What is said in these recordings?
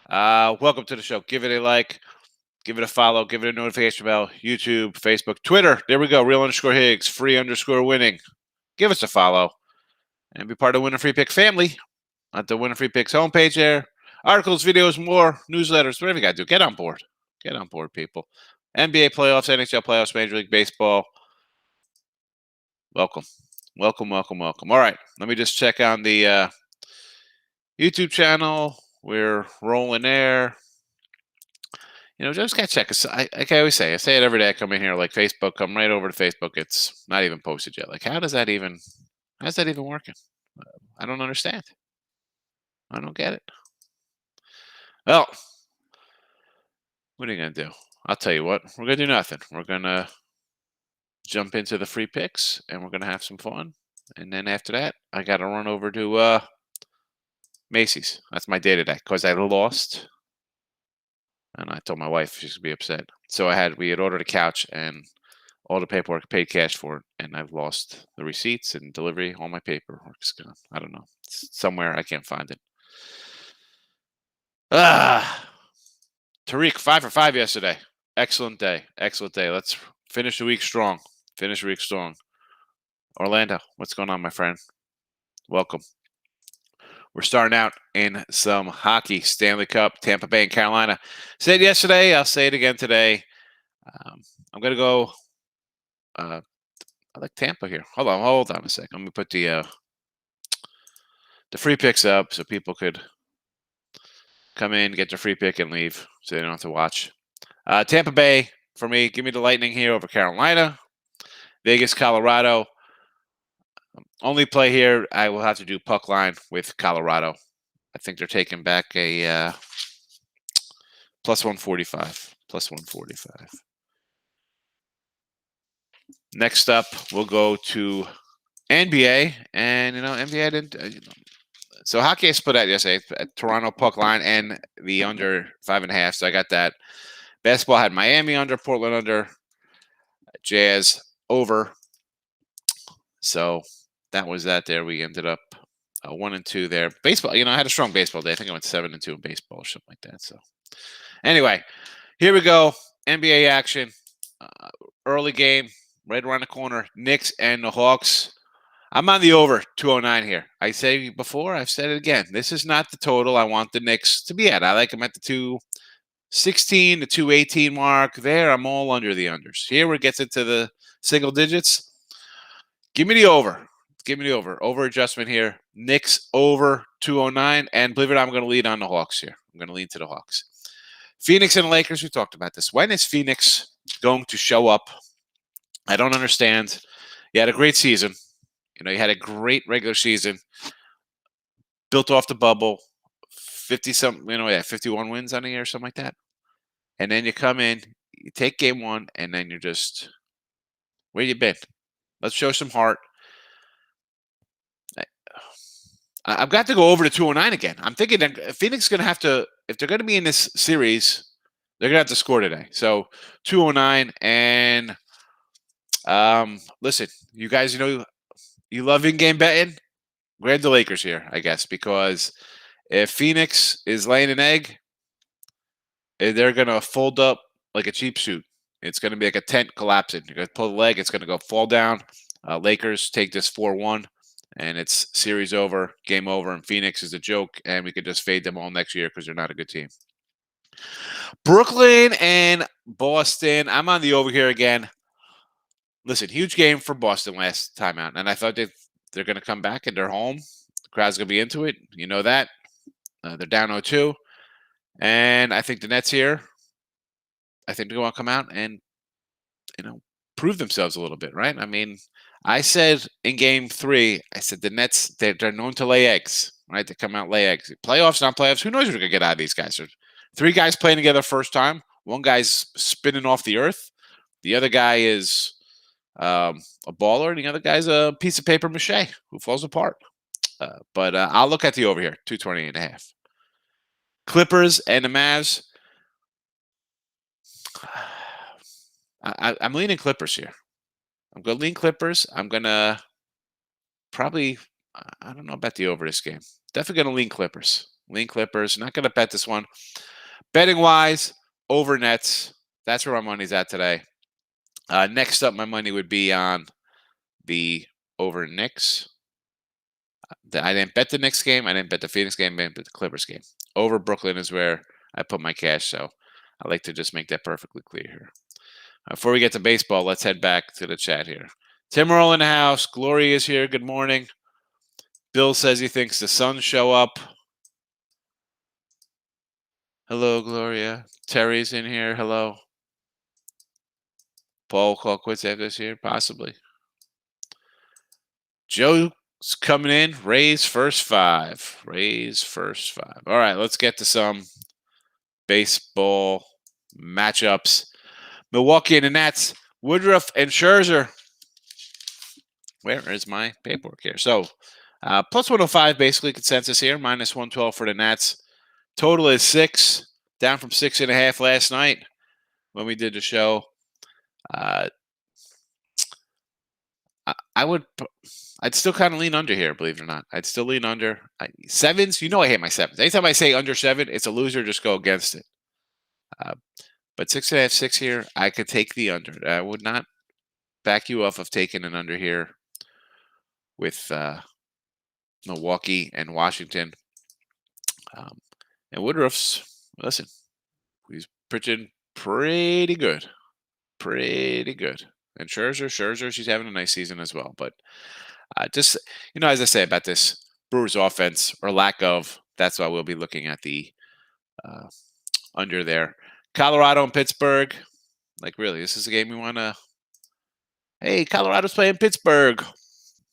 Welcome to the show. Give it a like, give it a follow, give it a notification bell. YouTube, Facebook, Twitter. There we go. Real_Higgs, free_winning. Give us a follow and be part of the Winner Free Pick family at the Winner Free Picks homepage there. Articles, videos, more, newsletters, whatever you got to do. Get on board. Get on board, people. NBA playoffs, NHL playoffs, Major League Baseball. Welcome. Welcome, welcome, welcome. All right. Let me just check on the YouTube channel. We're rolling there. Just gotta check. Like I always say, I say it every day. I come in here, like Facebook, come right over to Facebook. It's not even posted yet. Like, how's that even working? I don't understand. I don't get it. Well, what are you gonna do? I'll tell you what. We're gonna do nothing. We're gonna jump into the free picks, and we're gonna have some fun. And then after that, I gotta run over to Macy's. That's my day today because I lost, and I told my wife she's gonna be upset. So we had ordered a couch and all the paperwork, paid cash for it, and I've lost the receipts and delivery. All my paperwork's gone. I don't know. It's somewhere I can't find it. Ah, Tariq, 5 for 5 yesterday. Excellent day. Excellent day. Let's finish the week strong. Finish the week strong. Orlando, what's going on, my friend? Welcome. We're starting out in some hockey. Stanley Cup, Tampa Bay and Carolina. Said yesterday, I'll say it again today. I'm going to go. I like Tampa here. Hold on a sec. Let me put the free picks up so people could come in, get their free pick, and leave so they don't have to watch. Tampa Bay, for me, give me the Lightning here over Carolina. Vegas, Colorado. Only play here, I will have to do puck line with Colorado. I think they're taking back a plus 145. Plus 145. Next up, we'll go to NBA. And, NBA didn't. So hockey I split out yesterday. Toronto puck line and the under 5.5. So I got that. Basketball had Miami under, Portland under, Jazz over. So that was that there. We ended up 1 and 2 there. Baseball, I had a strong baseball day. I think I went 7 and 2 in baseball or something like that. So anyway, here we go. NBA action. Early game, right around the corner. Knicks and the Hawks. I'm on the over 209 here. I say before, I've said it again. This is not the total I want the Knicks to be at. I like them at the 216 to 218 mark. There, I'm all under the unders. Here, where it gets into the single digits, give me the over. Give me the over. Over adjustment here. Knicks over 209. And believe it or not, I'm going to lead on the Hawks here. I'm going to lean to the Hawks. Phoenix and the Lakers, we talked about this. When is Phoenix going to show up? I don't understand. You had a great season. You had a great regular season. Built off the bubble. 51 wins on the year or something like that. And then you come in, you take game one, and then you're just, where you been? Let's show some heart. I've got to go over to 209 again. I'm thinking that Phoenix is going to have to, if they're going to be in this series, they're going to have to score today. So 209. And listen, you guys, you love in-game betting. Grab the Lakers here, I guess, because if Phoenix is laying an egg, they're going to fold up like a cheap suit. It's going to be like a tent collapsing. You're going to pull the leg. It's going to go fall down. Lakers take this 4-1. And it's series over, game over, and Phoenix is a joke, and we could just fade them all next year because they're not a good team. Brooklyn and Boston. I'm on the over here again. Listen, huge game for Boston last time out, and I thought they're going to come back and they're home. The crowd's going to be into it. You know that. They're down 0-2. And I think the Nets here, I think they're going to come out and, prove themselves a little bit, right? I mean, I said in game 3, I said the Nets, they're known to lay eggs, right? They come out, lay eggs. Playoffs, not playoffs. Who knows what we're going to get out of these guys? There's 3 guys playing together first time. One guy's spinning off the earth. The other guy is a baller, and the other guy's a piece of paper mache who falls apart. But I'll look at the over here, 220.5. Clippers and the Mavs. I'm leaning Clippers here. I'm going to lean Clippers. I'm going to probably, I don't know about the over this game. Definitely going to lean Clippers. Lean Clippers. Not going to bet this one. Betting wise, over Nets. That's where my money's at today. Next up, my money would be on the over Knicks. I didn't bet the Knicks game. I didn't bet the Phoenix game. I didn't bet the Clippers game. Over Brooklyn is where I put my cash. So I like to just make that perfectly clear here. Before we get to baseball, let's head back to the chat here. Tim Earl in the house. Glory is here. Good morning. Bill says he thinks the Suns show up. Hello, Gloria. Terry's in here. Hello. Paul call quits after this year? Possibly. Joe's coming in. Rays first five. Rays first five. All right, let's get to some baseball matchups. Milwaukee and the Nats. Woodruff and Scherzer. Where is my paperwork here? So, plus 105 basically consensus here. Minus 112 for the Nats. Total is 6. Down from 6.5 last night when we did the show. I'd still kind of lean under here, believe it or not. I'd still lean under. Sevens, you know I hate my sevens. Anytime I say under 7, it's a loser. Just go against it. But 6.5, 6 here, I could take the under. I would not back you off of taking an under here with Milwaukee and Washington. And Woodruff's, listen, he's pitching pretty good. Pretty good. And Scherzer, she's having a nice season as well. But just, as I say about this Brewers offense or lack of, that's why we'll be looking at the under there. Colorado and Pittsburgh. Like, really, this is a game we want to. Hey, Colorado's playing Pittsburgh.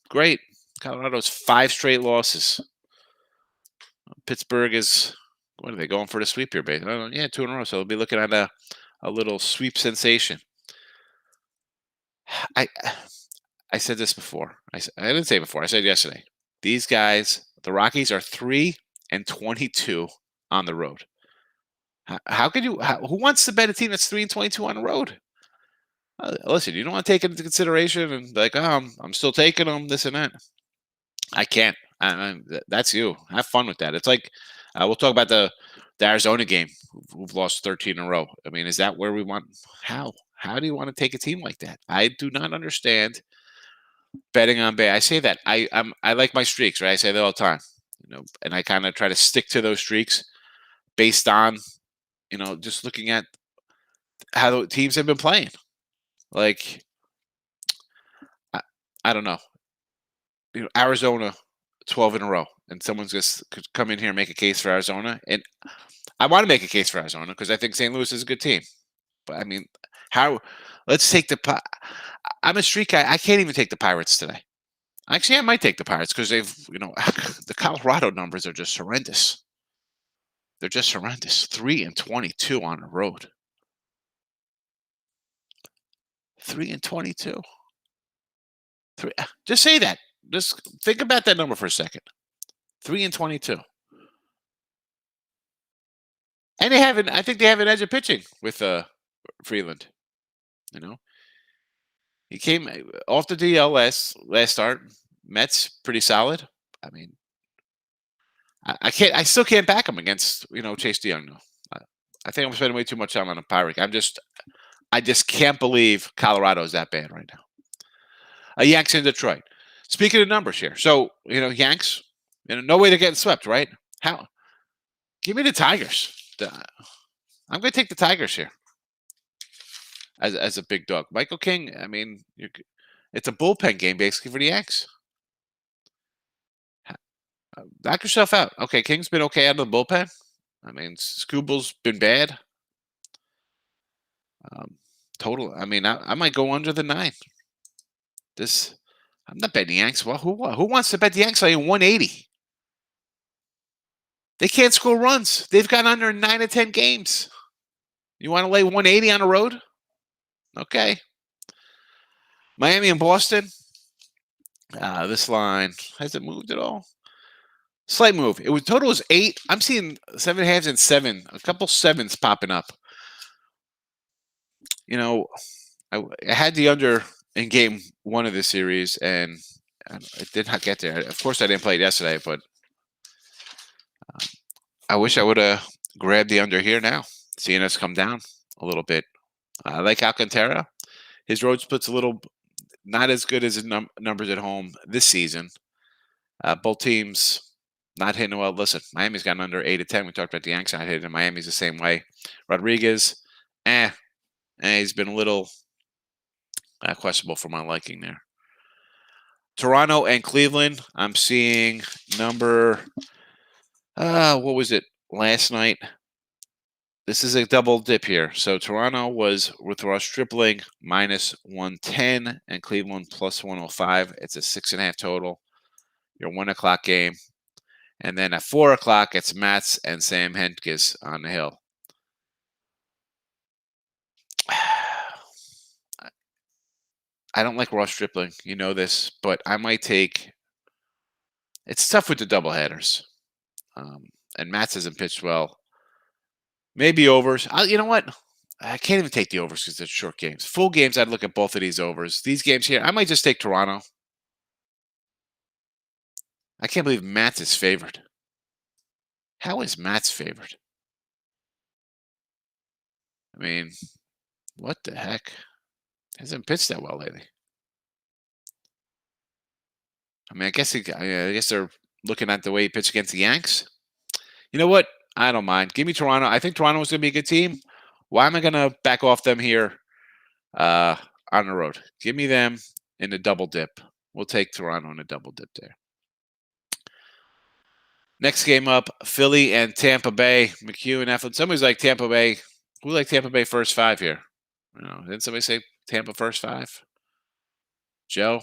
Great. Colorado's 5 straight losses. Pittsburgh is, what are they going for the sweep here, baby? Yeah, 2 in a row. So we'll be looking at a little sweep sensation. I said this before. I didn't say before. I said yesterday. These guys, the Rockies, are 3-22 on the road. How could you? Who wants to bet a team that's 3-22 on the road? Listen, you don't want to take it into consideration and like, oh, I'm still taking them, this and that. I can't. That's you. Have fun with that. It's like we'll talk about the Arizona game. Who've lost 13 in a row. I mean, is that where we want? How do you want to take a team like that? I do not understand betting on Bay. I say that I like my streaks, right? I say that all the time, and I kind of try to stick to those streaks based on, just looking at how the teams have been playing. Like, I don't know. Arizona, 12 in a row, and someone's just could come in here and make a case for Arizona, and I want to make a case for Arizona because I think St. Louis is a good team. But I mean, let's take I'm a streak guy. I can't even take the Pirates today. Actually, I might take the Pirates because they've, the Colorado numbers are just horrendous. They're just horrendous. 3-22 on the road. 3-22. Just say that. Just think about that number for a second. 3-22. And I think they have an edge of pitching with Freeland. He came off the DL last start. Mets pretty solid. I mean, I still can't back him against Chase DeYoung. No, I think I'm spending way too much time on a Pirate. I just can't believe Colorado is that bad right now. Yanks in Detroit. Speaking of numbers here, so Yanks, no way they're getting swept, right? How? Give me the Tigers. I'm going to take the Tigers here as a big dog. Michael King. I mean, it's a bullpen game basically for the Yanks. Knock yourself out. Okay, King's been okay out of the bullpen. I mean, Scooble's been bad. Total. I mean, I might go under the 9. I'm not betting the Yanks. Well, who wants to bet the Yanks laying 180? They can't score runs. They've got under 9 of 10 games. You want to lay 180 on the road? Okay. Miami and Boston. This line, has it moved at all? Slight move. Total is 8. I'm seeing 7.5s and 7. A couple 7s popping up. I had the under in game 1 of the series, and it did not get there. Of course, I didn't play it yesterday, but I wish I would have grabbed the under here now, seeing us come down a little bit. I like Alcantara. His road split's a little not as good as his numbers at home this season. Both teams not hitting well. Listen, Miami's got under 8 to 10. We talked about the Yanks not hitting. Miami's the same way. Rodriguez, eh, he's been a little questionable for my liking there. Toronto and Cleveland. I'm seeing number. What was it last night? This is a double dip here. So Toronto was with Ross tripling minus 110 and Cleveland plus 105. It's a 6.5 total. Your 1 o'clock game. And then at 4 o'clock, it's Mats and Sam Hentges on the hill. I don't like Ross tripling. You know this, but I might take. It's tough with the doubleheaders. And Mats hasn't pitched well. Maybe overs. You know what? I can't even take the overs because they're short games. Full games, I'd look at both of these overs. These games here, I might just take Toronto. I can't believe Mats is favored. How is Mats favored? I mean, what the heck? Hasn't pitched that well lately. I mean, I guess they're looking at the way he pitched against the Yanks. You know what? I don't mind. Give me Toronto. I think Toronto is going to be a good team. Why am I going to back off them here on the road? Give me them in the double dip. We'll take Toronto in a double dip there. Next game up, Philly and Tampa Bay. McHugh and Eflin. Somebody's like Tampa Bay. Who like Tampa Bay first five here? Didn't somebody say Tampa first five? Joe?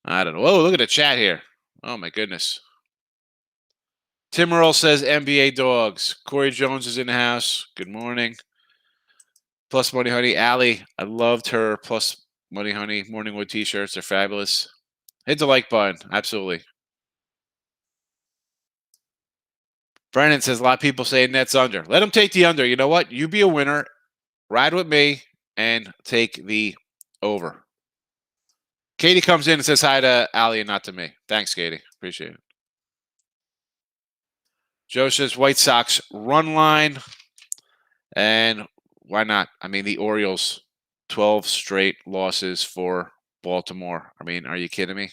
I don't know. Oh, look at the chat here. Oh, my goodness. Tim Earl says NBA dogs. Corey Jones is in the house. Good morning. Plus Money Honey. Allie, I loved her Plus Money Honey Morningwood t-shirts. They're fabulous. Hit the like button. Absolutely. Brennan says a lot of people say Nets under. Let them take the under. You know what? You be a winner. Ride with me and take the over. Katie comes in and says hi to Allie and not to me. Thanks, Katie. Appreciate it. Joe says White Sox run line. And why not? I mean, the Orioles, 12 straight losses for Baltimore. I mean, are you kidding me?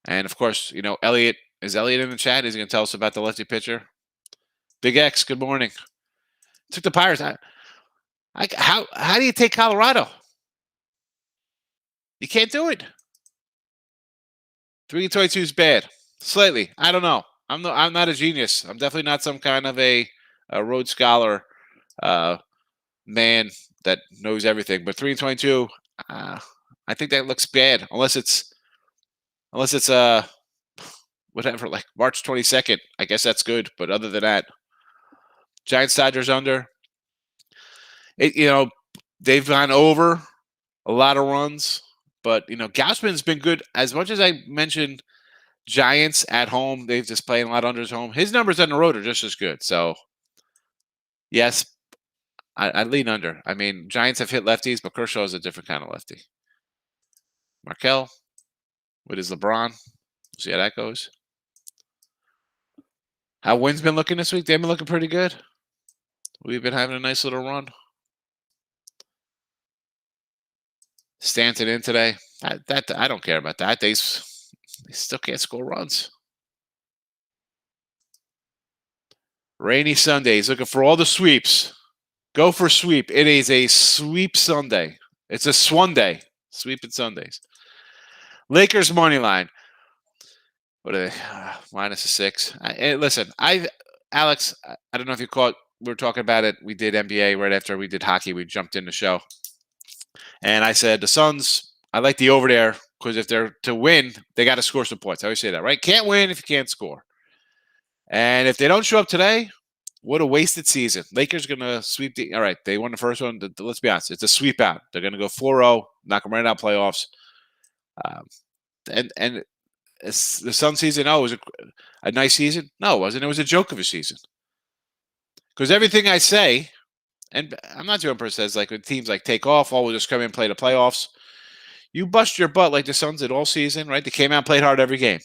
And of course, Elliot. Is Elliot in the chat? Is he going to tell us about the lefty pitcher? Big X, good morning. Took the Pirates. How do you take Colorado? You can't do it. 3-22 is bad. Slightly. I don't know. I'm not a genius. I'm definitely not some kind of a Rhodes Scholar man that knows everything. But 3-22, I think that looks bad. Unless it's whatever, like March 22nd. I guess that's good. But other than that, Giants Dodgers under. They've gone over a lot of runs, but Gausman's been good. As much as I mentioned Giants at home, they've just playing a lot of unders home. His numbers on the road are just as good. So yes, I lean under. I mean, Giants have hit lefties, but Kershaw is a different kind of lefty. Markel with his LeBron. We'll see how that goes. How Wynn's been looking this week? They've been looking pretty good. We've been having a nice little run. Stanton in today. That I don't care about that. They still can't score runs. Rainy Sundays. Looking for all the sweeps. Go for sweep. It is a sweep Sunday. It's a swan day. Sweeping Sundays. Lakers money line. What are they? -6. Listen, Alex, I don't know if you caught. We were talking about it. We did NBA right after we did hockey. We jumped in the show. And I said, the Suns, I like the over there because if they're to win, they got to score some points. I always say that, right? Can't win if you can't score. And if they don't show up today, what a wasted season. Lakers going to sweep all right, they won the first one. Let's be honest. It's a sweep out. They're going to go 4-0, knock them right out playoffs. And the Sun season, it was a nice season. No, it wasn't. It was a joke of a season. Because everything I say, and I'm not doing person says like when teams like take off, we'll just come in and play the playoffs. You bust your butt like the Suns did all season, right? They came out and played hard every game.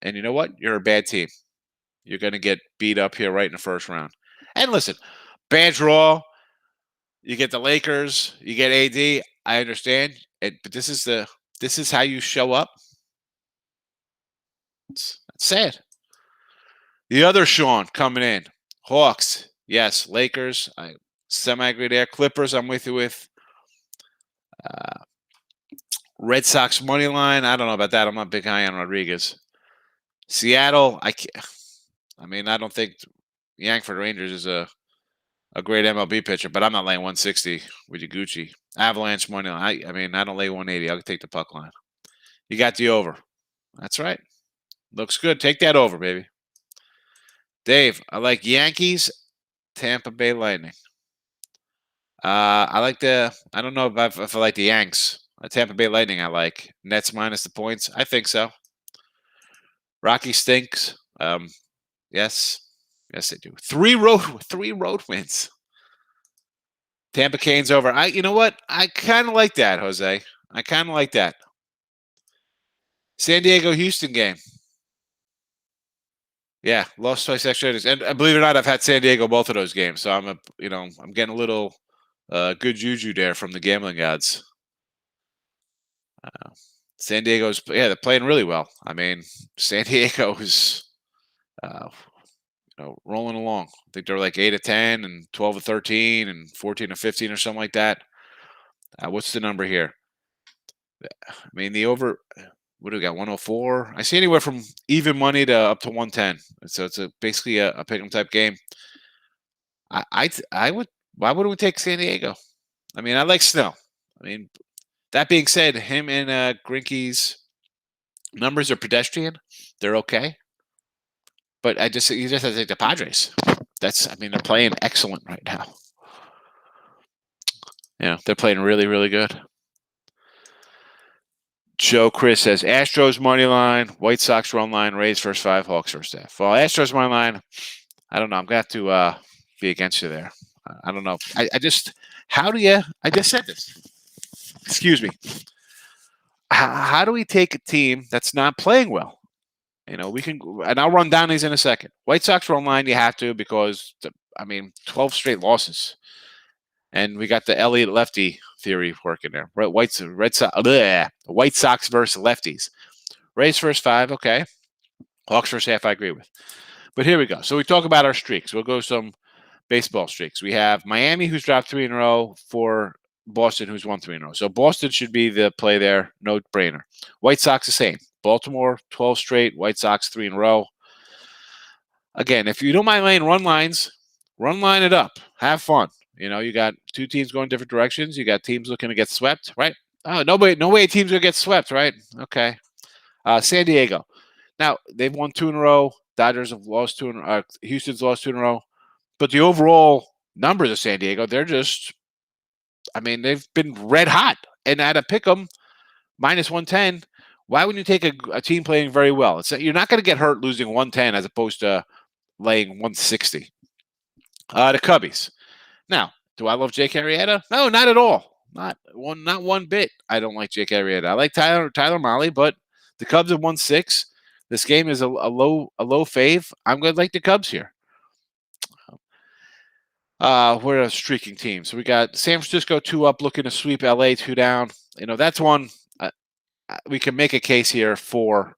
And you know what? You're a bad team. you're going to get beat up here right in the first round. And listen, bad draw. You get the Lakers. You get AD. I understand, but this is how you show up. It's sad. The other Sean coming in. Hawks. Yes. Lakers. I semi-agree there. Clippers, I'm with you with. Red Sox money line. I don't know about that. I'm not big high on Rodriguez. Seattle. I don't think Yankford Rangers is a great MLB pitcher, but I'm not laying 160 with Yaguchi. Avalanche money line. I don't lay 180. I'll take the puck line. You got the over. That's right. Looks good. Take that over, baby. Dave, I like Yankees, Tampa Bay Lightning. I don't know if I like the Yanks. Tampa Bay Lightning, I like. Nets minus the points. I think so. Rocky stinks. Yes. Yes, they do. Three road wins. Tampa Canes over. You know what? I kind of like that, Jose. I kind of like that. San Diego Houston game. Yeah, lost twice extra innings. And believe it or not, I've had San Diego both of those games. So I'm getting a little good juju there from the gambling gods. San Diego's they're playing really well. San Diego is rolling along. I think they're like 8-10 and 12-13 and 14-15 or something like that. What's the number here? The over. What do we got? 104. I see anywhere from even money to up to 110. So it's basically a pick'em type game. I would. Why wouldn't we take San Diego? I like Snell. That being said, him and Greinke's numbers are pedestrian. They're okay. But you just have to take the Padres. They're playing excellent right now. Yeah, they're playing really, really good. Joe Chris says Astros money line, White Sox run line, Rays first 5, Hawks first half. Well, Astros money line, I don't know. I'm going to have to be against you there. I don't know. I just said this. Excuse me. How do we take a team that's not playing well? We can, and I'll run down these in a second. White Sox run line, you have to because 12 straight losses, and we got the Elliott lefty theory working there. White Sox versus lefties. Rays first 5, okay. Hawks first half, I agree with. But here we go. So we talk about our streaks. We'll go some baseball streaks. We have Miami, who's dropped 3 in a row, for Boston, who's won 3 in a row. So Boston should be the play there. No brainer. White Sox the same. Baltimore, 12 straight. White Sox 3 in a row. Again, if you don't mind laying run lines, run line it up. Have fun. You got 2 teams going different directions. You got teams looking to get swept, right? Oh, no way a team's going to get swept, right? Okay. San Diego. Now, they've won 2 in a row. Dodgers have lost 2 in a row. Houston's lost 2 in a row. But the overall numbers of San Diego, they're just, they've been red hot. And at a pick'em, minus 110, why wouldn't you take a team playing very well? You're not going to get hurt losing 110 as opposed to laying 160. The Cubbies. Now, do I love Jake Arrieta? No, not at all. Not one bit. I don't like Jake Arrieta. I like Tyler Mahle, but the Cubs have won 6. This game is a low fave. I'm going to like the Cubs here. We're a streaking team. So we got San Francisco 2 up, looking to sweep LA 2 down. That's one we can make a case here for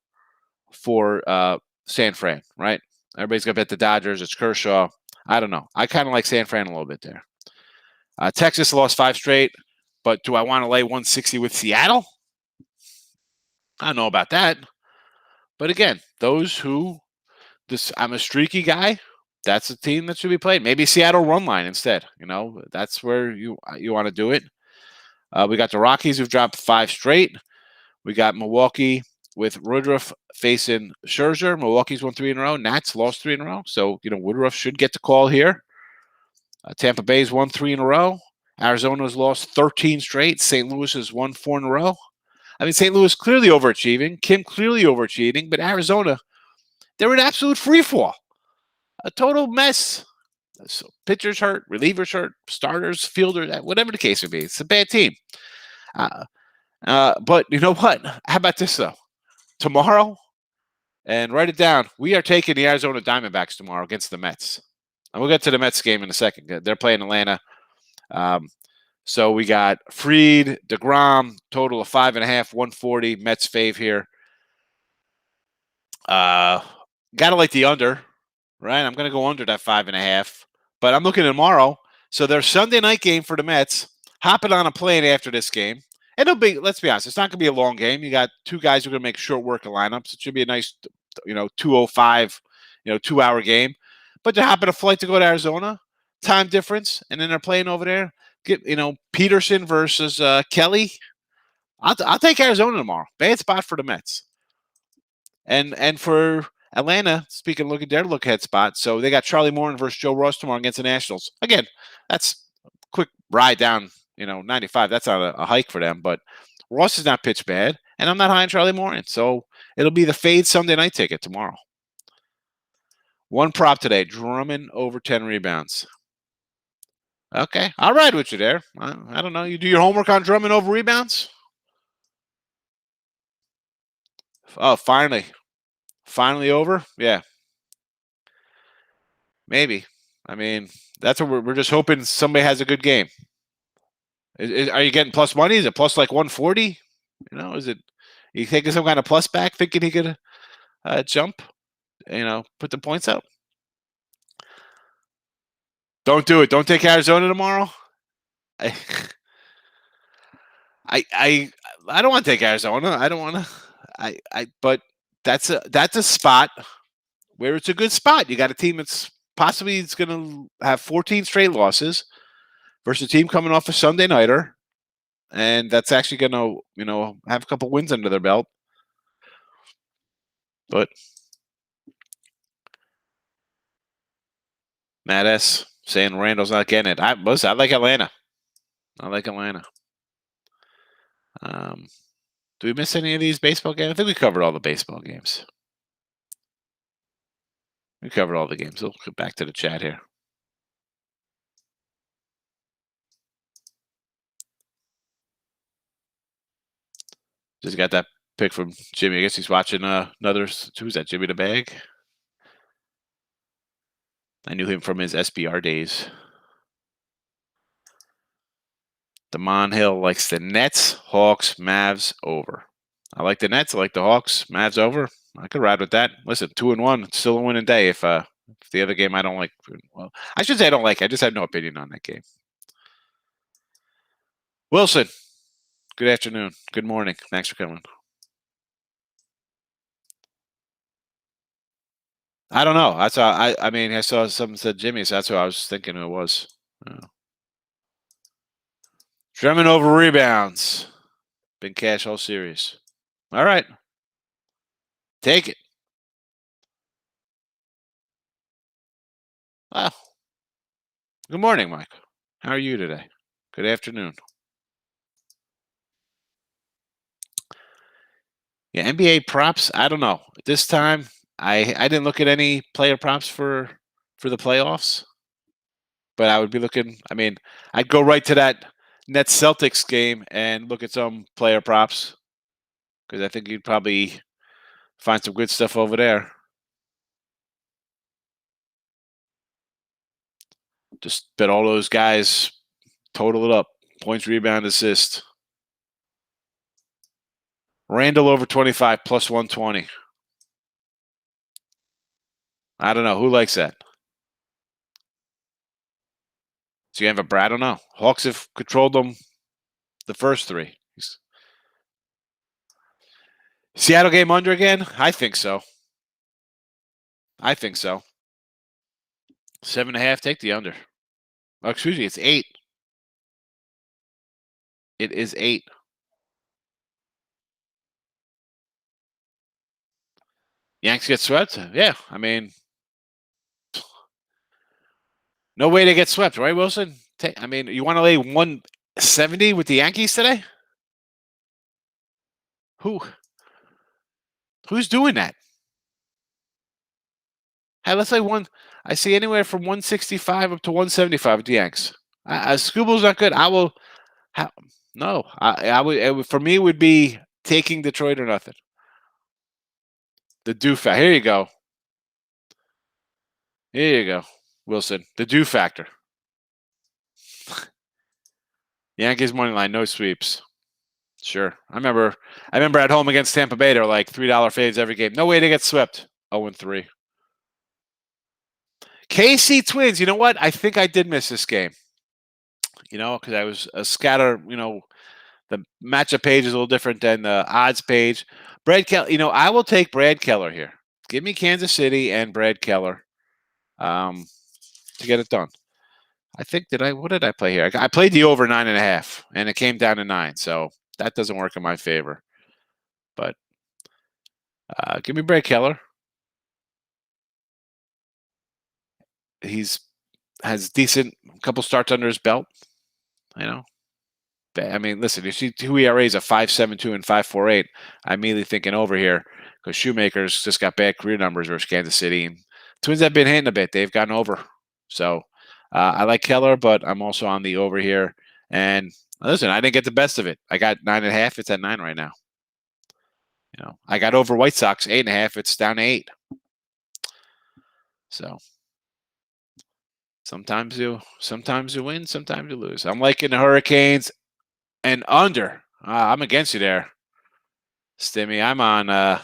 San Fran, right? Everybody's going to bet the Dodgers. It's Kershaw. I don't know. I kind of like San Fran a little bit there. Texas lost 5 straight, but do I want to lay 160 with Seattle? I don't know about that. But again, I'm a streaky guy. That's a team that should be played. Maybe Seattle run line instead. That's where you want to do it. We got the Rockies, who've dropped 5 straight. We got Milwaukee with Woodruff facing Scherzer. Milwaukee's won 3 in a row. Nats lost 3 in a row. So, Woodruff should get the call here. Tampa Bay's won 3 in a row. Arizona's lost 13 straight. St. Louis has won 4 in a row. St. Louis clearly overachieving. Kim clearly overachieving. But Arizona, they're in absolute freefall. A total mess. So pitchers hurt, relievers hurt, starters, fielders, whatever the case may be. It's a bad team. But you know what? How about this, though? Tomorrow, And write it down. We are taking the Arizona Diamondbacks tomorrow against the Mets. And we'll get to the Mets game in a second. They're playing Atlanta. Um, so we got Fried, DeGrom, total of 5.5, 140. Mets fave here. Gotta like the under, right? I'm gonna go under that 5.5. But I'm looking at tomorrow. So their Sunday night game for the Mets. Hopping on a plane after this game. It'll be, let's be honest, it's not gonna be a long game. You got two guys who are gonna make short work of lineups. It should be a nice, 2:05, 2-hour game. But to hop on a flight to go to Arizona, time difference, and then they're playing over there. Get Peterson versus Kelly. I'll take Arizona tomorrow. Bad spot for the Mets. And for Atlanta, speaking of look at their look ahead spot, so they got Charlie Morton versus Joe Ross tomorrow against the Nationals. Again, that's a quick ride down, 95. That's not a hike for them, but Ross is not pitched bad, and I'm not high on Charlie Morton. So it'll be the fade Sunday night ticket tomorrow. One prop today, Drummond over 10 rebounds. Okay, I'll ride with you there. I don't know. You do your homework on Drummond over rebounds? Oh, finally. Finally over? Yeah. Maybe. I mean, that's what we're just hoping somebody has a good game. Are you getting plus money? Is it plus like 140? Is it you taking some kind of plus back, thinking he could jump? Put the points up. Don't do it. Don't take Arizona tomorrow. I I I don't want to take Arizona. I don't want to. But that's a spot where it's a good spot. You got a team that's possibly it's going to have 14 straight losses versus a team coming off a Sunday nighter, and that's actually going to have a couple wins under their belt. But Matt S saying Randall's not getting it. I like Atlanta. I like Atlanta. Do we miss any of these baseball games? I think we covered all the baseball games. We covered all the games. We'll get back to the chat here. Just got that pick from Jimmy. I guess he's watching another. Who's that? Jimmy the Bag. I knew him from his SBR days. Damon Hill likes the Nets, Hawks, Mavs over. I like the Nets. I like the Hawks, Mavs over. I could ride with that. Listen, 2-1, it's still a winning day. If the other game I don't like, well, I should say I don't like. I just have no opinion on that game. Wilson, good afternoon. Good morning. Thanks for coming. I don't know. That's how I mean, I saw something said Jimmy, so that's who I was thinking it was. Drummond over rebounds. Been cash all series. All right. Take it. Well, good morning, Mike. How are you today? Good afternoon. Yeah, NBA props. I don't know. This time, I didn't look at any player props for the playoffs, but I would be looking. I mean, I'd go right to that Nets Celtics game and look at some player props because I think you'd probably find some good stuff over there. Just bet all those guys, total it up. Points, rebound, assist. Randall over 25 plus 120. I don't know. Who likes that? So you have I don't know. Hawks have controlled them the first three. Seattle game under again? I think so. I think so. 7.5, take the under. Oh, excuse me, it's 8. It is 8. Yanks get swept? Yeah, I mean, no way to get swept, right, Wilson? I mean, you want to lay 170 with the Yankees today? Who's doing that? Hey, let's say I see anywhere from 165 up to 175 with the Yanks. Scooble's not good. I will. No, I would. For me, it would be taking Detroit or nothing. The do factor. Here you go. Here you go, Wilson. The do factor. Yankees money line, no sweeps. Sure. I remember at home against Tampa Bay, they're like $3 faves every game. No way to get swept. 0-3. KC Twins. You know what? I think I did miss this game. Because I was a scatter. The matchup page is a little different than the odds page. Brad Keller. I will take Brad Keller here. Give me Kansas City and Brad Keller to get it done. I think what did I play here? I played the over 9.5, and it came down to 9. So that doesn't work in my favor. But give me Brad Keller. Has decent couple starts under his belt. I mean, listen, you see two ERAs of 5.72 and 5.48. I'm immediately thinking over here because Shoemaker's just got bad career numbers versus Kansas City. And Twins have been hitting a bit. They've gotten over. So I like Keller, but I'm also on the over here. And listen, I didn't get the best of it. I got 9.5. It's at 9 right now. I got over White Sox 8.5. It's down to 8. So sometimes you win, sometimes you lose. I'm liking the Hurricanes and under. I'm against you there, Stimmy. I'm on. I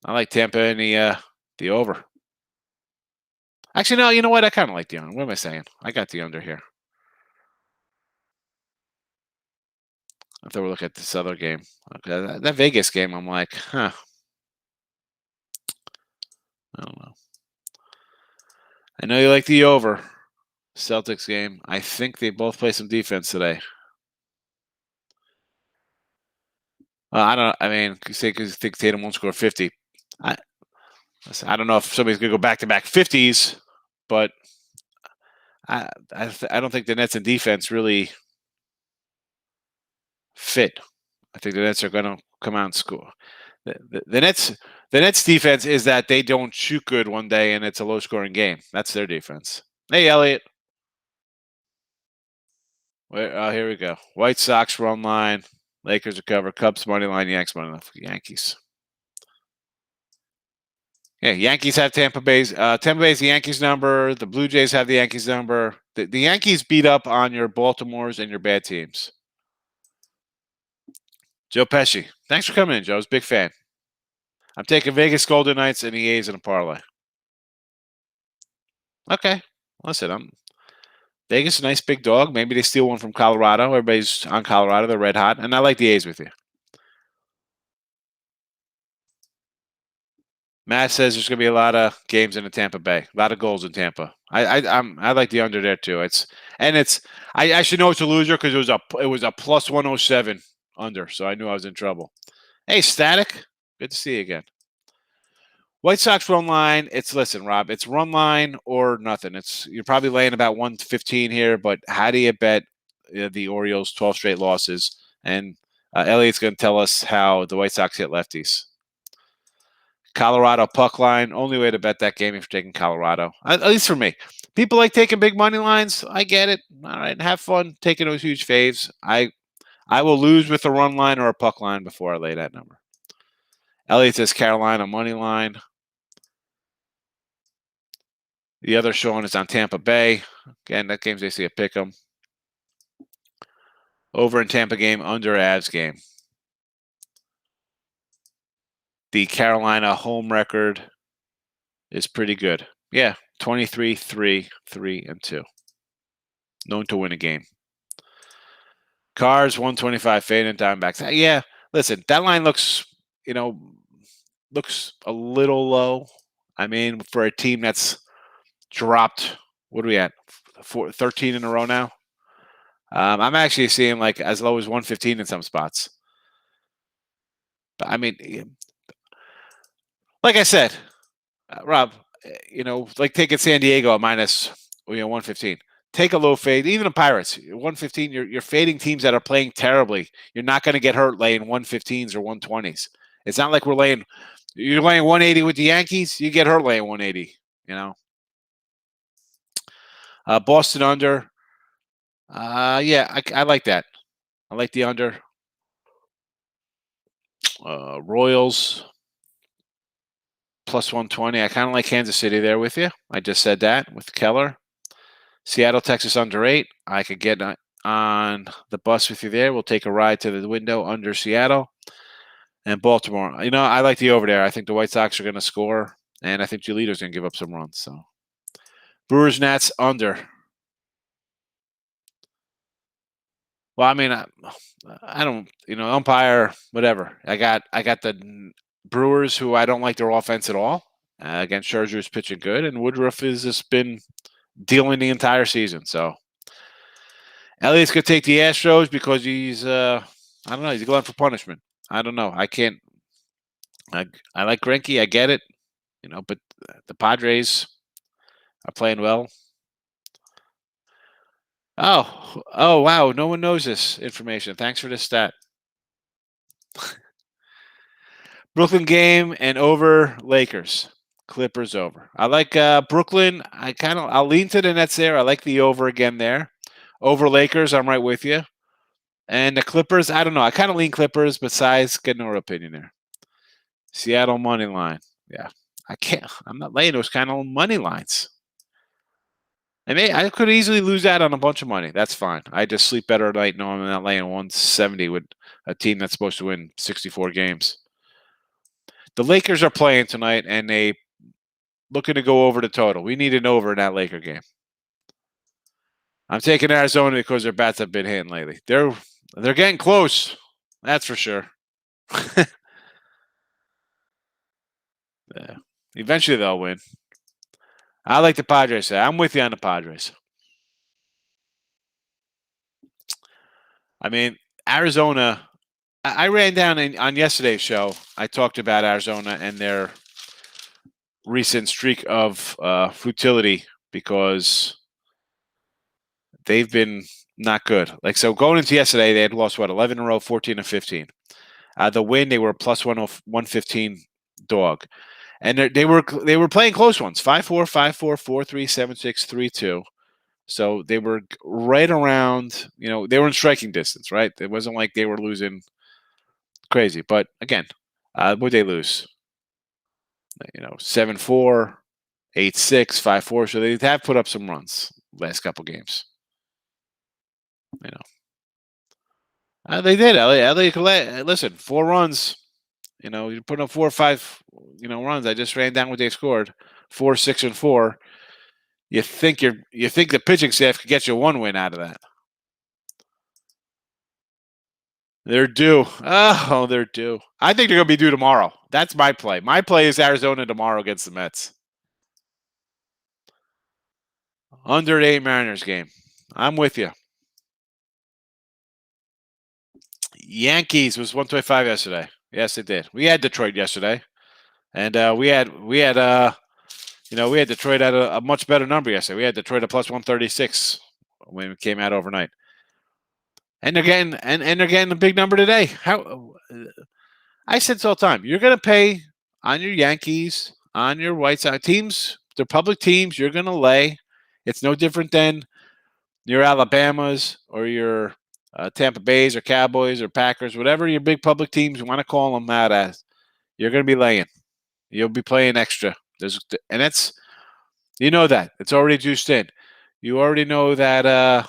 like Tampa and the over. Actually, no. You know what? I kind of like the under. What am I saying? I got the under here. I thought we'll look at this other game. Okay, that Vegas game, I'm like, I don't know. I know you like the over. Celtics game. I think they both play some defense today. I don't. I mean, you say because you think Tatum won't score 50. I don't know if somebody's gonna go back-to-back 50s, but I don't think the Nets and defense really fit. I think the Nets are going to come out and score. The Nets defense is that they don't shoot good one day and it's a low-scoring game. That's their defense. Hey, Elliot. Here we go. White Sox run line. Lakers are cover. Cubs money line. Yankees money line for the Yankees. Yeah, Yankees have Tampa Bay's. Tampa Bay's the Yankees number. The Blue Jays have the Yankees number. The Yankees beat up on your Baltimores and your bad teams. Joe Pesci. Thanks for coming in, Joe. I was a big fan. I'm taking Vegas Golden Knights and the A's in a parlay. Okay. Listen, I'm Vegas, a nice big dog. Maybe they steal one from Colorado. Everybody's on Colorado. They're red hot. And I like the A's with you. Matt says there's going to be a lot of games in the Tampa Bay. A lot of goals in Tampa. I like the under there too. I should know it's a loser because it was a plus 107 under, so I knew I was in trouble. Hey, Static, good to see you again. White Sox run line. Listen, Rob. It's run line or nothing. You're probably laying about 115 here, but how do you bet the Orioles 12 straight losses? And Elliot's going to tell us how the White Sox hit lefties. Colorado puck line. Only way to bet that game if you're taking Colorado. At least for me. People like taking big money lines. I get it. All right, have fun taking those huge faves. I will lose with a run line or a puck line before I lay that number. Elliot says Carolina money line. The other showing is on Tampa Bay. Again, that game's basically a pick 'em. Over in Tampa game, under Avs game. The Carolina home record is pretty good. Yeah, 23-3-3-2. Known to win a game. Cars 125 fading Diamondbacks. Yeah, listen, that line looks a little low. I mean, for a team that's dropped, what are we at? 13 in a row now. I'm actually seeing like as low as 115 in some spots. But I mean, like I said, Rob, like taking San Diego at minus 115. Take a low fade. Even the Pirates, 115. You're fading teams that are playing terribly. You're not going to get hurt laying 115s or 120s. It's not like you're laying 180 with the Yankees. You get hurt laying 180. Boston under. Yeah, I like that. I like the under. Royals. plus 120. I kind of like Kansas City there with you. I just said that with Keller. Seattle, Texas under 8. I could get on the bus with you there. We'll take a ride to the window under Seattle. And Baltimore. I like the over there. I think the White Sox are going to score, and I think Giolito's going to give up some runs. So Brewers, Nats under. Well, I mean, I don't, umpire, whatever. I got the Brewers, who I don't like their offense at all. Again, Scherzer's pitching good, and Woodruff has just been dealing the entire season. So Elliott's going to take the Astros because he's, I don't know, he's going for punishment. I don't know. I can't. I like Greinke. I get it, but the Padres are playing well. Oh, wow. No one knows this information. Thanks for this stat. Brooklyn game and over Lakers. Clippers over. I like Brooklyn. I'll lean to the Nets there. I like the over again there. Over Lakers, I'm right with you. And the Clippers, I don't know. I kind of lean Clippers, but size, get no opinion there. Seattle money line. Yeah. I'm not laying those kind of money lines. I could easily lose out on a bunch of money. That's fine. I just sleep better at night knowing I'm not laying 170 with a team that's supposed to win 64 games. The Lakers are playing tonight, and they looking to go over the total. We need an over in that Laker game. I'm taking Arizona because their bats have been hitting lately. They're getting close. That's for sure. Yeah. Eventually they'll win. I like the Padres. I'm with you on the Padres. I mean, Arizona. I ran down on yesterday's show. I talked about Arizona and their recent streak of futility because they've been not good. So going into yesterday, they had lost 11 in a row, 14 and 15. The win, they were plus 115 dog, and they were playing close ones: 5-4, 5-4, 4-3, 7-6, 3-2. So they were right around. They were in striking distance, right? It wasn't like they were losing crazy. But again, would they lose? 7-4, 8-6, 5-4. So they have put up some runs last couple games. They did. Listen, 4 runs. You put up 4 or 5, runs. I just ran down what they scored: 4, 6, and 4. You think the pitching staff could get you 1 win out of that? They're due. Oh, they're due. I think they're going to be due tomorrow. That's my play. My play is Arizona tomorrow against the Mets. Under 8 Mariners game. I'm with you. Yankees was 125 yesterday. Yes, it did. We had Detroit yesterday, and we had Detroit at a much better number yesterday. We had Detroit at plus 136 when we came out overnight, and again, and they're getting a big number today. How I said this all the time: you're going to pay on your Yankees, on your White Sox teams, they're public teams. You're going to lay. It's no different than your Alabamas or your Tampa Bays or Cowboys or Packers, whatever your big public teams you want to call them out as. You're going to be laying. You'll be playing extra. And that's that it's already juiced in. You already know that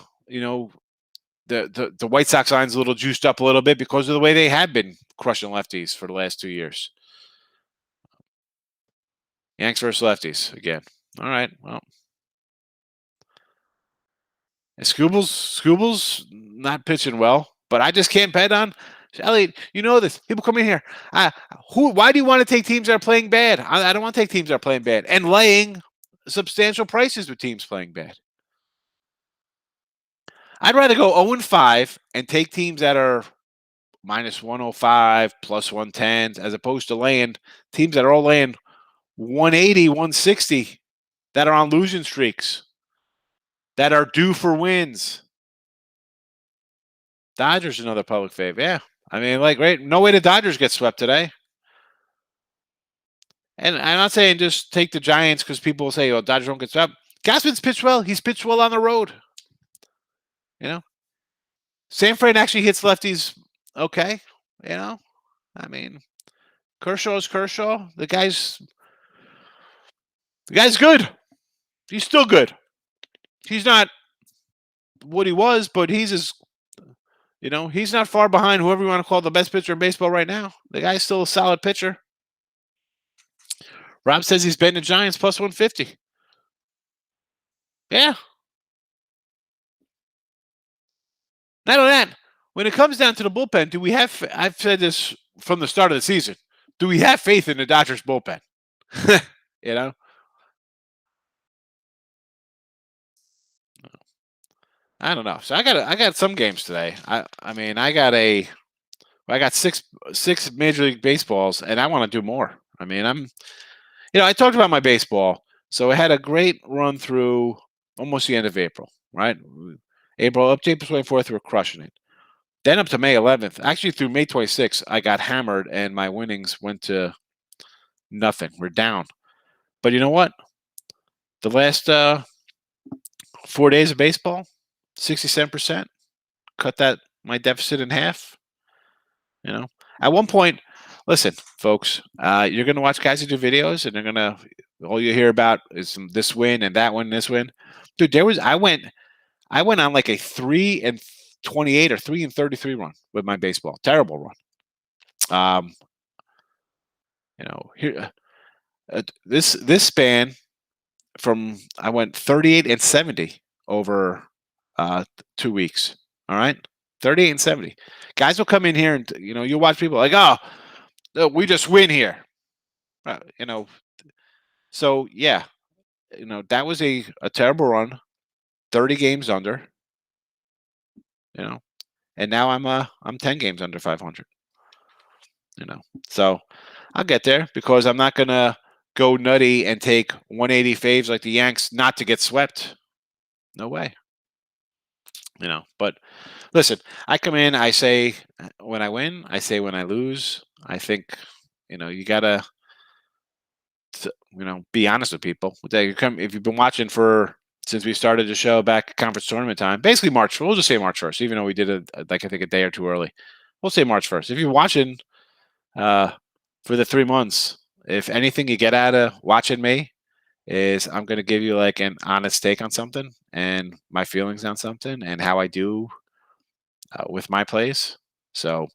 the White Sox line's a little juiced up a little bit because of the way they have been crushing lefties for the last 2 years. Yanks versus lefties again. All right. Well, Scooble's not pitching well, but I just can't bet on Elliot. You know this. People come in here. Why do you want to take teams that are playing bad? I don't want to take teams that are playing bad and laying substantial prices with teams playing bad. I'd rather go 0-5 and take teams that are minus 105, plus 110, as opposed to laying teams that are all laying 180, 160 that are on losing streaks, that are due for wins. Dodgers, another public fave. Yeah. I mean, right? No way the Dodgers get swept today. And I'm not saying just take the Giants because people will say, oh, Dodgers don't get swept. Gausman's pitched well. He's pitched well on the road. Sanford actually hits lefties okay. I mean, Kershaw's Kershaw. The guy's The guy's good. He's still good. He's not what he was, but he's not far behind whoever you want to call the best pitcher in baseball right now. The guy's still a solid pitcher. Rob says he's betting the Giants plus 150. Yeah. Not only that, when it comes down to the bullpen, do we have? I've said this from the start of the season. Do we have faith in the Dodgers bullpen? you know, I don't know. So I got some games today. I mean I got six Major League Baseballs, and I want to do more. I mean I talked about my baseball. So I had a great run through almost the end of April, right? April up to April 24th, we were crushing it. Then up to May 11th, actually through May 26th, I got hammered and my winnings went to nothing. We're down. But you know what? The last 4 days of baseball, 67%, cut that my deficit in half. At one point, listen, folks, you're going to watch guys who do videos, and they're going to all you hear about is this win and that win, this win. Dude, I went on like a 3-28 or 3-33 run with my baseball. Terrible run. Here this span from I went 38-70 over 2 weeks. All right, 38-70. Guys will come in here and you'll watch people like, oh, we just win here. Uh, you know, so yeah, that was a terrible run. 30 games under. And now I'm 10 games under 500. So I'll get there because I'm not gonna go nutty and take 180 faves like the Yanks not to get swept. No way. But listen, I come in, I say when I win, I say when I lose. I think, you gotta, be honest with people. If you've been watching since we started the show back at conference tournament time, basically March. We'll just say March 1st, even though we did it like I think a day or two early. We'll say March 1st. If you're watching for the 3 months, if anything you get out of watching me is I'm going to give you like an honest take on something and my feelings on something and how I do with my plays. So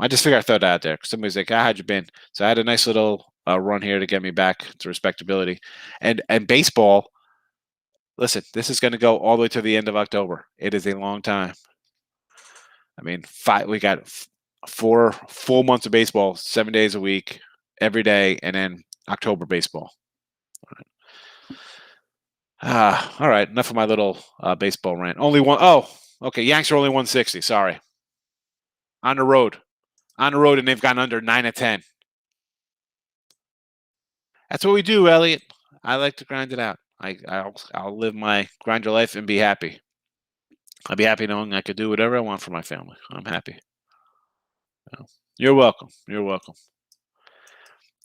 I just figured I'd throw that out there because somebody's like, how'd you been? So I had a nice little run here to get me back to respectability. And baseball, listen, this is going to go all the way to the end of October. It is a long time. I mean, we got 4 full months of baseball, 7 days a week, every day, and then October baseball. All right. Enough of my little baseball rant. Only one. Oh, okay. Yanks are only 160. Sorry. On the road, and they've gone under 9-10. That's what we do, Elliot. I like to grind it out. I'll live my grind your life and be happy. I'll be happy knowing I could do whatever I want for my family. I'm happy. You're welcome. You're welcome.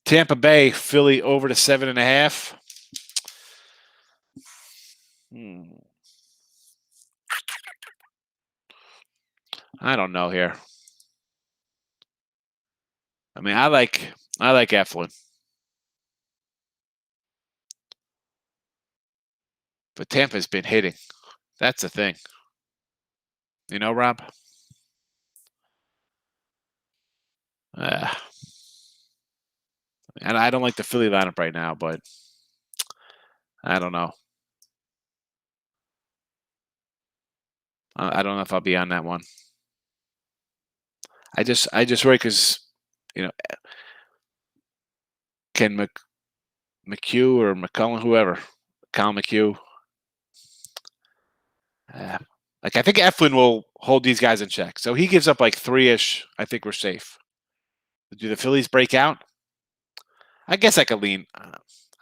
Tampa Bay, Philly over to 7.5. I don't know here. I mean, I like Eflin, but Tampa's been hitting. That's the thing. Rob. And I don't like the Philly lineup right now, but I don't know. I don't know if I'll be on that one. I just worry because can McHugh or McCullen, whoever, Kyle McHugh. I think Eflin will hold these guys in check. So he gives up like 3-ish. I think we're safe. Do the Phillies break out? I guess I could lean.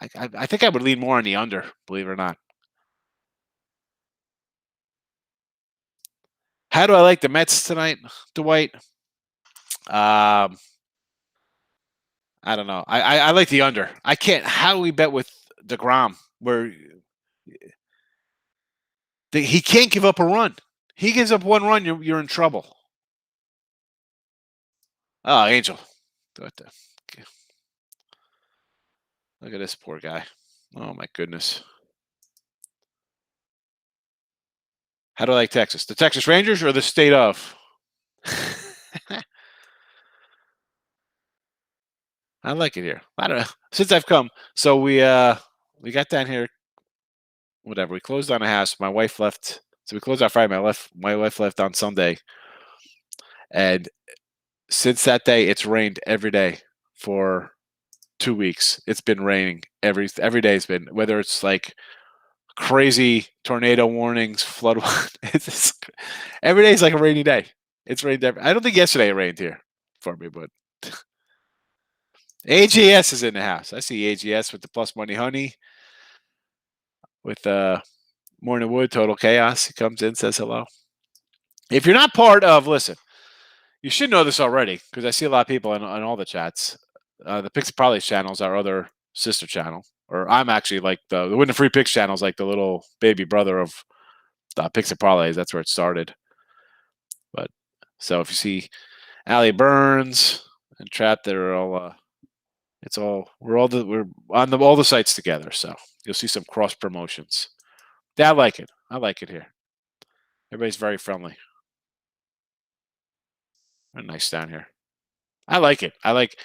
I think I would lean more on the under, believe it or not. How do I like the Mets tonight, Dwight? I don't know. I like the under. I can't. How do we bet with DeGrom where he can't give up a run? He gives up one run, you're in trouble. Oh, Angel. Look at this poor guy. Oh my goodness. How do I like Texas? The Texas Rangers or the state of? I like it here. I don't know. Since I've come, so we got down here. Whatever. We closed on a house. My wife left. So we closed on Friday. My wife left on Sunday, and since that day, it's rained every day for 2 weeks. It's been raining every day. It's been whether it's like crazy tornado warnings, flood. It's every day is like a rainy day. It's rained. I don't think yesterday it rained here for me, but AGS is in the house. I see AGS with the plus money honey with Morning Wood Total Chaos. He comes in, says hello. If you're not part of, listen, you should know this already because I see a lot of people on all the chats. The Pix Probably channel is our other sister channel, or I'm actually like the Win the Free Picks channel is like the little baby brother of Pix Parlays. That's where it started. But so if you see Allie Burns and Trap, they're all. It's all we're on all the sites together. So you'll see some cross promotions. Yeah, I like it. I like it here. Everybody's very friendly. Very nice down here. I like it. I like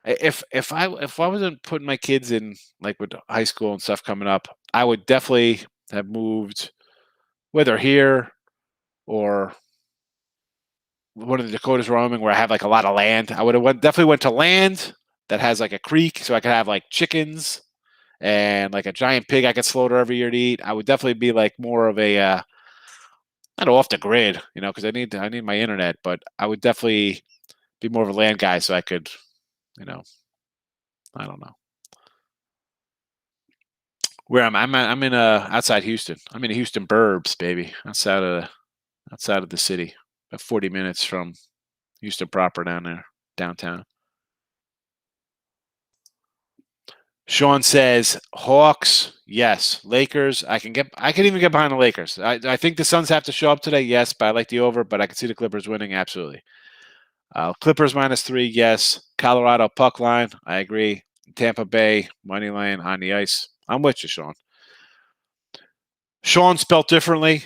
if I wasn't putting my kids in like with high school and stuff coming up, I would definitely have moved whether here or one of the Dakotas roaming where I have like a lot of land. I would have definitely went to land that has like a creek so I could have like chickens and like a giant pig I could slaughter every year to eat. I would definitely be like more of a not off the grid, because I need my internet, but I would definitely be more of a land guy so I could, you know, I don't know. Where I'm in outside Houston. I'm in the Houston burbs, baby. Outside of the city. About 40 minutes from Houston proper down there, downtown. Sean says Hawks, yes. Lakers, I can even get behind the Lakers. I think the Suns have to show up today, yes, but I like the over, but I can see the Clippers winning, absolutely. Clippers -3, yes. Colorado puck line, I agree. Tampa Bay money line on the ice. I'm with you, Sean. Sean spelt differently.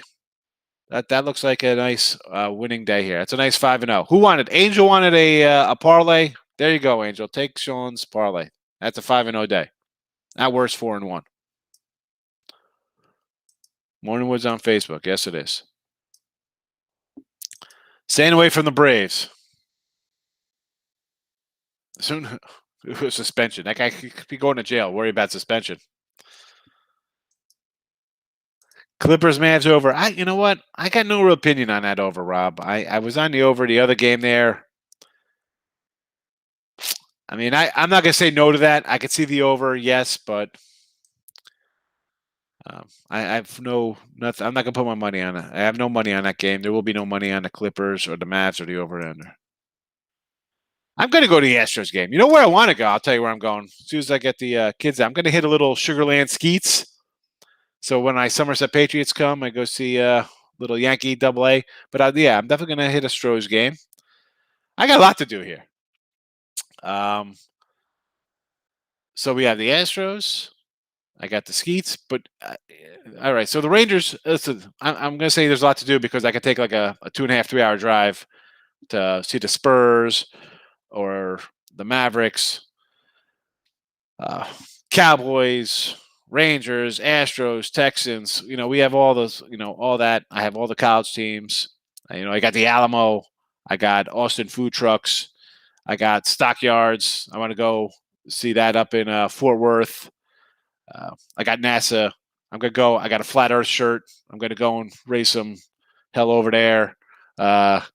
That looks like a nice winning day here. It's a nice 5-0. Who wanted? Angel wanted a parlay. There you go, Angel. Take Sean's parlay. That's a 5-0 day. That works 4-1. Morningwood's on Facebook. Yes, it is. Staying away from the Braves. Soon, suspension. That guy could be going to jail. Worry about suspension. Clippers Mavs over. You know what? I got no real opinion on that over, Rob. I was on the over the other game there. I mean, I'm not gonna say no to that. I could see the over, yes, but I have nothing. I'm not gonna put my money on it. I have no money on that game. There will be no money on the Clippers or the Mavs or the over under. I'm gonna go to the Astros game. You know where I want to go? I'll tell you where I'm going. As soon as I get the kids out, I'm gonna hit a little Sugarland Skeets. So when I Somerset Patriots come, I go see little Yankee Double A. But yeah, I'm definitely gonna hit a Stros game. I got a lot to do here. So we have the Astros. I got the Skeets, but all right. So the Rangers. Listen, I'm going to say there's a lot to do because I could take like a 2.5, 3 hour drive to see the Spurs or the Mavericks, Cowboys, Rangers, Astros, Texans. We have all those. All that. I have all the college teams. I got the Alamo. I got Austin food trucks. I got Stockyards. I want to go see that up in Fort Worth. I got NASA. I'm gonna go. I got a flat Earth shirt. I'm gonna go and raise some hell over there. What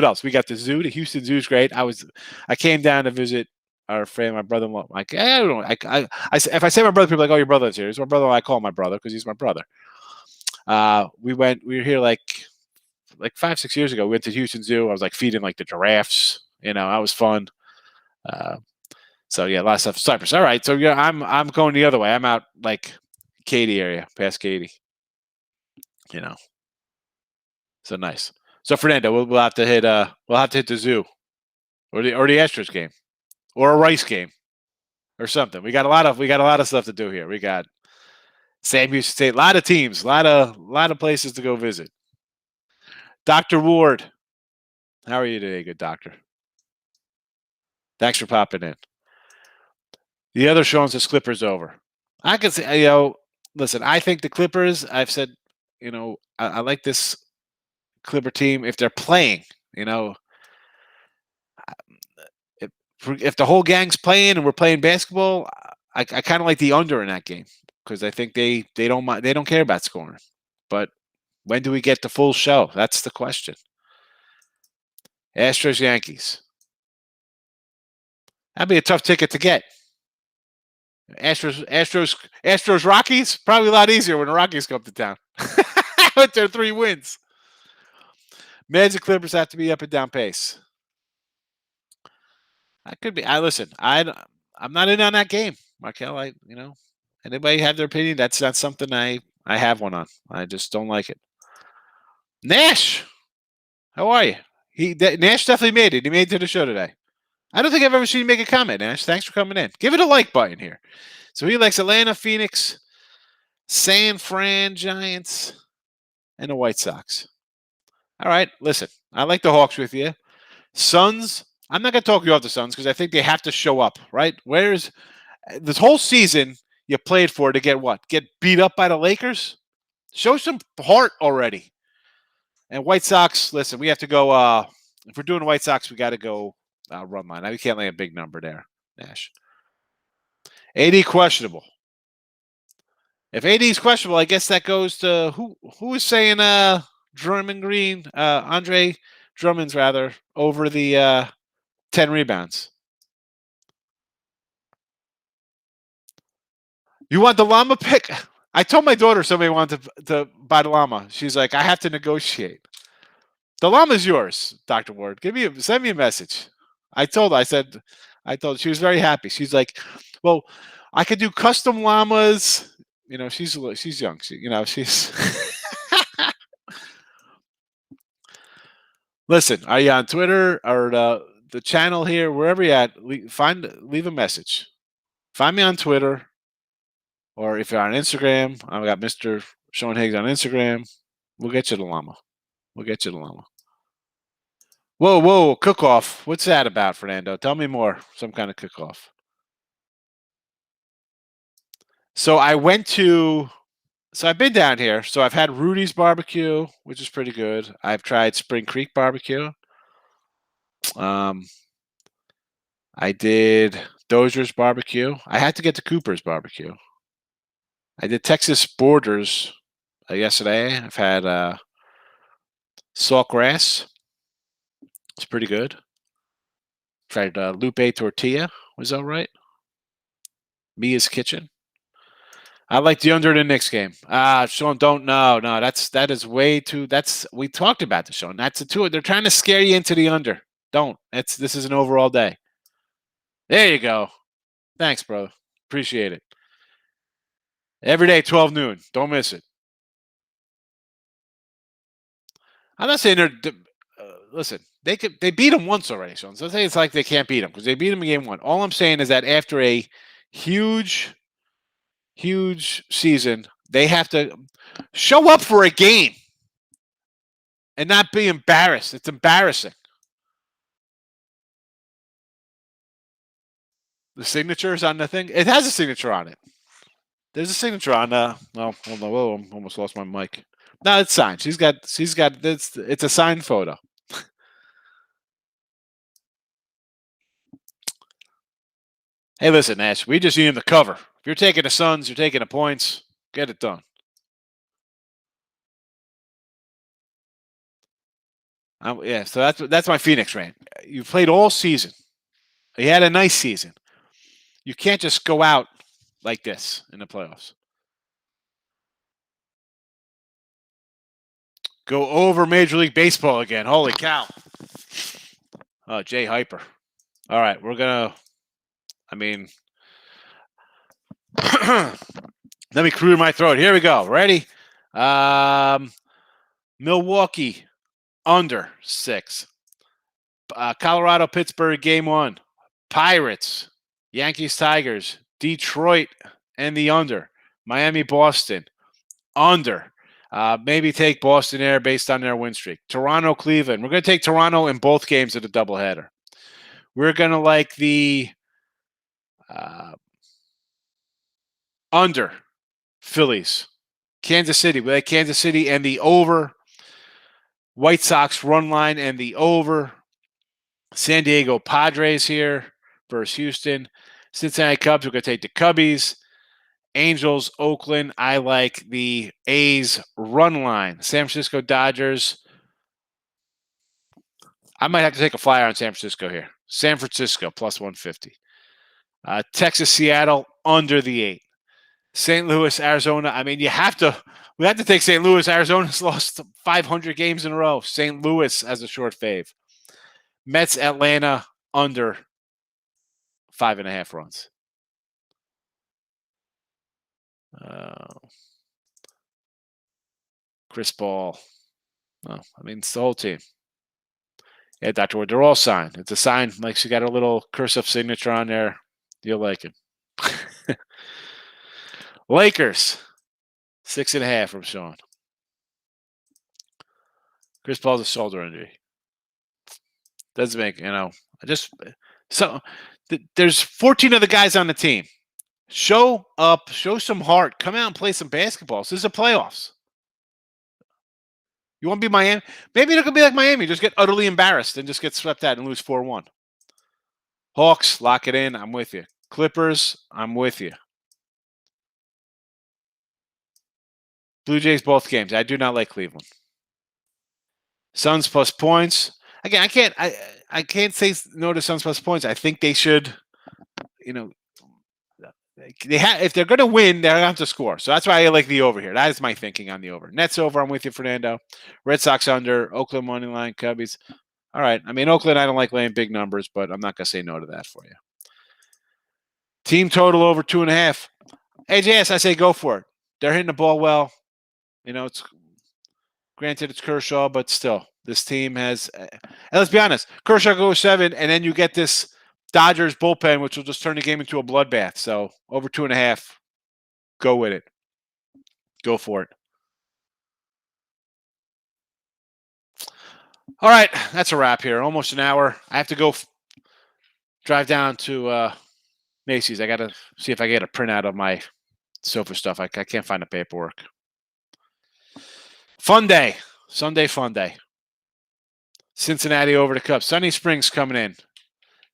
else? We got the zoo. The Houston Zoo's great. I came down to visit our friend, my brother-in-law. Like I don't know. If I say my brother, people are like, oh, your brother's here. He's my brother. I call him my brother because he's my brother. We were here like 5-6 years ago. We went to Houston Zoo. I was like feeding like the giraffes. That was fun. So yeah, a lot of stuff. Cyprus. All right. So yeah, I'm going the other way. I'm out like Katy area, past Katy. So nice. So Fernando, we'll have to hit the zoo or the Astros game or a Rice game. or something. We got a lot of stuff to do here. We got Sam Houston State, a lot of teams, a lot of places to go visit. Dr. Ward, how are you today, good doctor? Thanks for popping in. The other Sean says Clippers over. I can say, listen, I think the Clippers, I've said, I like this Clipper team if they're playing, you know, if, if the whole gang's playing and we're playing basketball, I kind of like the under in that game because I think they don't care about scoring. But when do we get the full show? That's the question. Astros Yankees. That'd be a tough ticket to get. Astros Rockies, probably a lot easier when the Rockies come to town with their 3 wins. Meds and Clippers have to be up and down pace. I could be. I'm not in on that game, Markel. Anybody have their opinion? That's not something I have one on. I just don't like it. Nash, how are you? Nash definitely made it. He made it to the show today. I don't think I've ever seen you make a comment, Nash. Thanks for coming in. Give it a like button here. So he likes Atlanta, Phoenix, San Fran Giants, and the White Sox. All right, listen. I like the Hawks with you. Suns. I'm not going to talk you off the Suns because I think they have to show up, right? Where's this whole season you played for to get what? Get beat up by the Lakers? Show some heart already. And White Sox, listen, we have to go. If we're doing the White Sox, we got to go run line. We can't lay a big number there, Nash. AD questionable. If AD is questionable, I guess that goes to who is saying Drummond Green, Andre Drummond's rather, over the 10 rebounds. You want the llama pick? I told my daughter somebody wanted to buy the llama. She's like, I have to negotiate. The llama's yours, Dr. Ward. Send me a message. I told her, she was very happy. She's like, well, I could do custom llamas. She's young. She's Listen, are you on Twitter or the channel here, wherever you're at, leave a message. Find me on Twitter, or if you're on Instagram, I've got Mr. Sean Higgs on Instagram. We'll get you the llama. Whoa, cook-off. What's that about, Fernando? Tell me more. Some kind of cook-off. So I've been down here. So I've had Rudy's barbecue, which is pretty good. I've tried Spring Creek barbecue. I did Dozier's barbecue. I had to get to Cooper's barbecue. I did Texas Borders yesterday. I've had saltgrass. It's pretty good. Tried Lupe Tortilla. Was that right? Mia's Kitchen. I like the under the Knicks game. Sean, don't know. No, that is way too. We talked about this, Sean. That's a two. They're trying to scare you into the under. Don't. This is an overall day. There you go. Thanks, bro. Appreciate it. Every day, 12 noon. Don't miss it. I'm not saying listen, they beat them once already, Sean. So it's like they can't beat them because they beat them in game 1. All I'm saying is that after a huge season, they have to show up for a game and not be embarrassed. It's embarrassing. The signatures on the thing. It has a signature on it. There's a signature on. Hold on. Whoa, I almost lost my mic. No, it's signed. She's got. It's a signed photo. Hey, listen, Nash. We just need him to cover. If you're taking the Suns, you're taking the points. Get it done. Yeah. So that's my Phoenix rant. You played all season. You had a nice season. You can't just go out like this in the playoffs. Go over Major League Baseball again. Holy cow. Oh, Jay Hyper. All right, we're going to, let me clear my throat. Here we go. Ready? Milwaukee, under 6. Colorado, Pittsburgh, game 1. Pirates, Yankees, Tigers, Detroit, and the under. Miami, Boston, under. Maybe take Boston there based on their win streak. Toronto, Cleveland. We're going to take Toronto in both games of the doubleheader. We're going to like the under. Phillies. Kansas City. We like Kansas City and the over. White Sox run line and the over. San Diego Padres here versus Houston. Cincinnati Cubs. We're going to take the Cubbies. Angels, Oakland. I like the A's run line. San Francisco Dodgers. I might have to take a flyer on San Francisco here. San Francisco plus 150. Texas, Seattle under the 8. St. Louis, Arizona. I mean, we have to take St. Louis. Arizona's lost 500 games in a row. St. Louis as a short fave. Mets, Atlanta under 5.5 runs. Chris Paul. Well, I mean, it's the whole team. Yeah, Dr. Ward, they're all signed. It's a sign. Like, she got a little cursive signature on there. You'll like it. Lakers, 6.5 from Sean. Chris Paul's a shoulder injury. Doesn't make, there's 14 of the guys on the team. Show up, show some heart. Come out and play some basketball. This is the playoffs. You want to be Miami? Maybe it could be like Miami. Just get utterly embarrassed and just get swept out and lose 4-1. Hawks, lock it in. I'm with you. Clippers, I'm with you. Blue Jays, both games. I do not like Cleveland. Suns plus points. Again, I can't say no to Suns plus points. I think they should, if they're going to win, they're going to have to score. So that's why I like the over here. That is my thinking on the over. Nets over. I'm with you, Fernando. Red Sox under. Oakland money line. Cubbies. All right. I mean, Oakland, I don't like laying big numbers, but I'm not going to say no to that for you. Team total over 2.5. AJS, I say go for it. They're hitting the ball well. It's granted it's Kershaw, but still, this team has. And let's be honest, Kershaw goes 7, and then you get this Dodgers bullpen, which will just turn the game into a bloodbath. So over 2.5, go with it. Go for it. All right, that's a wrap here. Almost an hour. I have to go drive down to Macy's. I got to see if I get a printout of my sofa stuff. I can't find the paperwork. Fun day. Sunday fun day. Cincinnati over the Cubs. Sunny Springs coming in.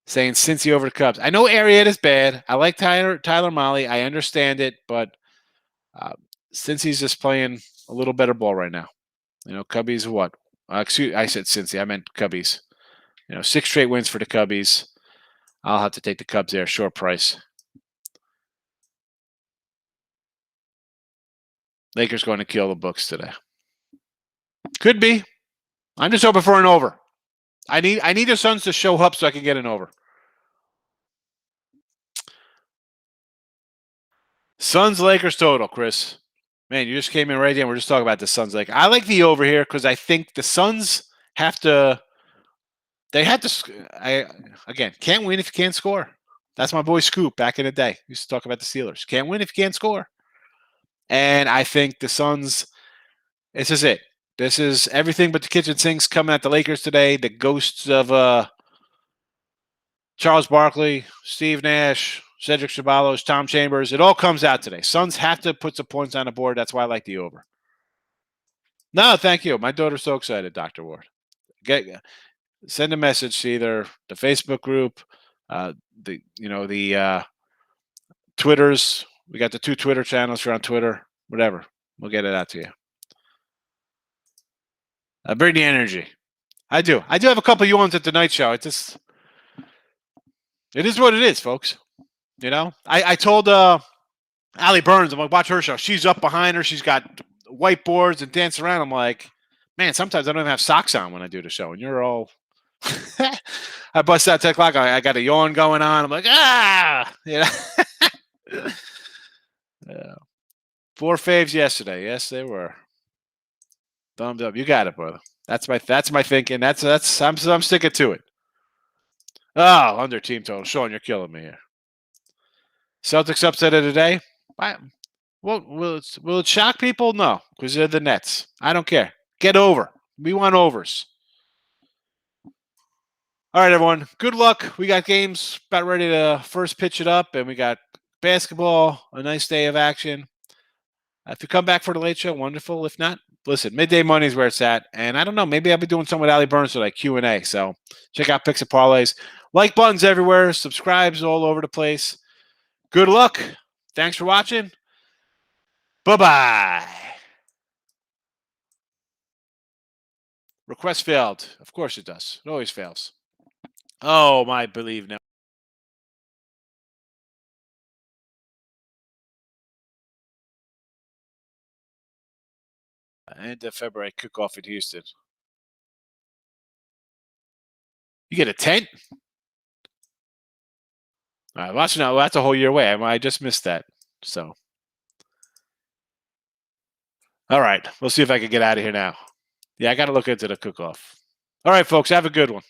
Saying Cincy over the Cubs. I know Arrieta's bad. I like Tyler Molly. I understand it, but Cincy's just playing a little better ball right now. Cubbies what? I said Cincy. I meant Cubbies. 6 straight wins for the Cubbies. I'll have to take the Cubs there. Short price. Lakers going to kill the books today. Could be. I'm just hoping for an over. I need the Suns to show up so I can get an over. Suns Lakers total, Chris. Man, you just came in right there. We're just talking about the Suns. I like the over here because I think the Suns have to. They have to. Can't win if you can't score. That's my boy Scoop back in the day. Used to talk about the Steelers. Can't win if you can't score. And I think the Suns. This is it. This is everything but the kitchen sinks coming at the Lakers today. The ghosts of Charles Barkley, Steve Nash, Cedric Ceballos, Tom Chambers. It all comes out today. Suns have to put some points on the board. That's why I like the over. No, thank you. My daughter's so excited, Dr. Ward. Send a message to either the Facebook group, the Twitters. We got the 2 Twitter channels. If you're on Twitter, whatever. We'll get it out to you. Bring the energy. I do have a couple of yawns at the night show. It is what it is, folks. I told Allie Burns, I'm like, watch her show. She's up behind her. She's got whiteboards and dancing around. I'm like, man, sometimes I don't even have socks on when I do the show. And you're all, I bust out 10 o'clock. I got a yawn going on. I'm like, Yeah. 4 faves yesterday. Yes, they were. Thumbs up. You got it, brother. That's my thinking. I'm sticking to it. Oh, under team total. Sean, you're killing me here. Celtics upset of the day. Well, will it shock people? No, because they're the Nets. I don't care. Get over. We want overs. All right, everyone. Good luck. We got games about ready to first pitch it up, and we got basketball. A nice day of action. If you come back for the late show, wonderful. If not, listen, midday money is where it's at. And I don't know, maybe I'll be doing something with Ali Burns with like Q&A. So check out Picks and Parlays. Like buttons everywhere. Subscribes all over the place. Good luck. Thanks for watching. Bye-bye. Request failed. Of course it does. It always fails. Oh, my believe now. End of February kickoff in Houston. You get a tent? All right, watch now. That's a whole year away. I just missed that. So, all right. We'll see if I can get out of here now. Yeah, I got to look into the cook-off. All right, folks. Have a good one.